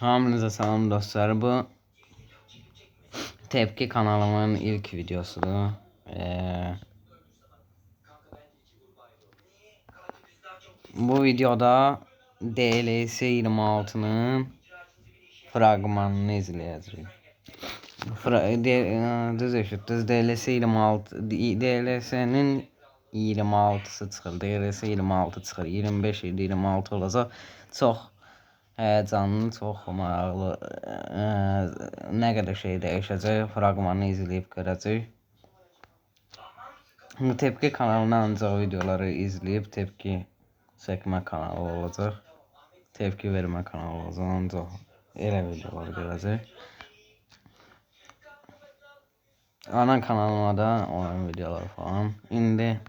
Hamınıza salam dostlar. Bu Tepki kanalımın ilk videosudur. Bu videoda DLC 26'nın fragmanını izleyeceğiz. Düz eşitdir. DLC 26 DLC'nin 26'sı çıxır. DLC 26 çıxır. 25 idi 26 olacaq. Çox canlı, çox maraqlı, nə qədər şey dəyişəcək, fraqmanını izləyib görəcək. Bu Tepki kanalına ancaq videoları izləyib tepki çəkmə kanalı olacaq. Tepki vermə kanalı olacaq, ancaq elə videolar görəcək. Ana kanalıma da olan videolar falan. İndi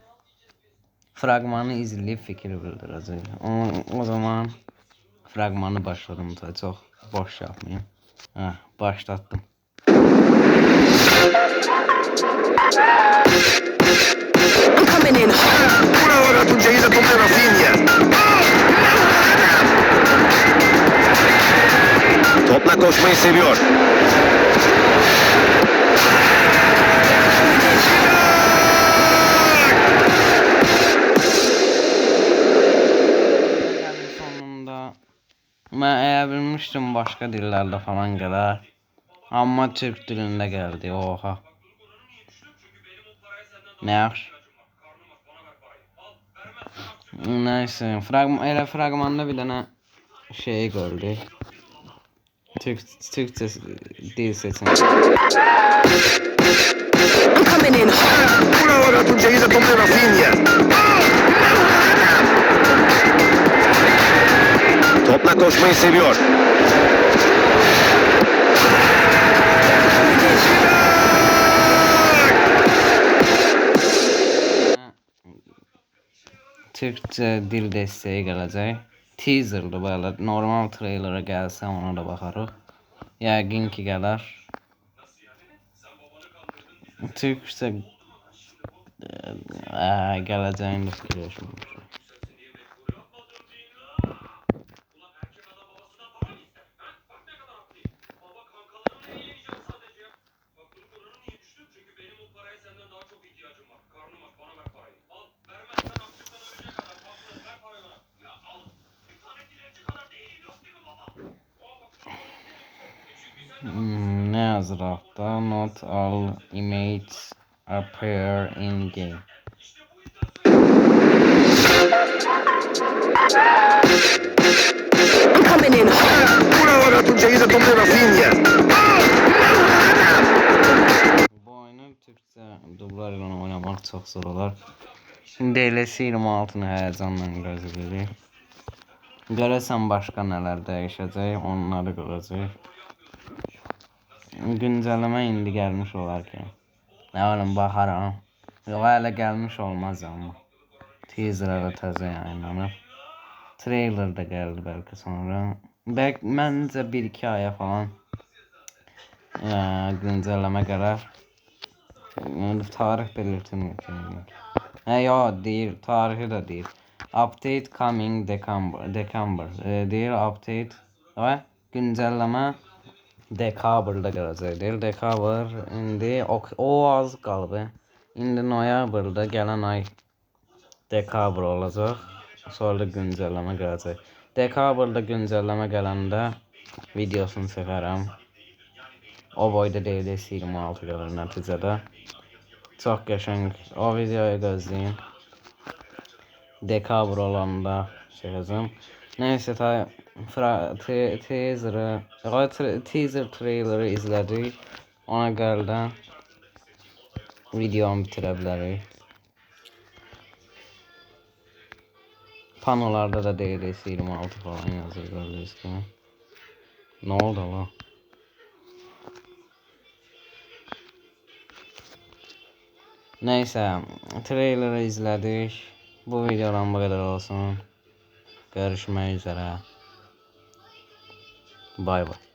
fraqmanı izləyib fikir bildirəcək. O zaman fragmanı başladım da çok boş yapmayayım. Başlattım. Una hora Tuncay'ı da topla Rafinha. Topla koşmayı seviyor. Ben bilmiştim başka dillerde falan gelir. Ama Türk dilinde geldi. Oha. Ne yaxşı. Neyse. Fragmanda bir tane şey gördük. Türkçe dil seçimi. Una hora Tuncay'ı da topla Rafinha. Topla koşmayı seviyor. Türkçe dil desteği gelecek. Teaser'dı böyle. Normal trailer'a gelse ona da bakarız. Yəqin ki gələr. Türkçe gələcəyini fikirləşmişəm. Ne yazır altta? Not all images appear in game. Una hora Tuncay'ı da topla Rafinha. Bu oyunu Türkçe dublajla oynamak çok zor olur. DLC 26'nı həyecanla gözləyirik. Görəsən başqa nələr dəyişəcək, onları görəcək. Güncəlləmə indi gəlmiş olar ki. Nə bilim baxaram. Yox hələ gəlmiş olmaz amma. Teaser'a da təzə yayınlanıb. Trailer da gəldi bəlkə sonra. Məncə 1-2 aya falan güncəlləmə gələr. Tarih belirtilmir. Ya deyir, tarihi də deyir. Update coming December. Deyir update və güncəlləmə dekabrda gələcək. Deyir dekabr indi o az qalıb. İndi noyabrda gələn ay dekabr olacaq. Sonra da güncəlləmə gələcək. Dekabrda güncəlləmə gələndə videosunu çəkərəm. O boyda DLC 26 gəlir nəticədə. Çox qəşəng. O videoyu gözləyin. Dekabr olanda çəkəcəm. Neyse teaser trailer'ı izlədik. Ona görə də videomu bitirə bilərik. Panolarda da DLC 26 falan yazır gördüyünüz kimi. Ne oldu lan? Neyse, trailer'ı izlədik. Bu videodan bu qədər olsun. Görüşmək üzərə. Bay bay.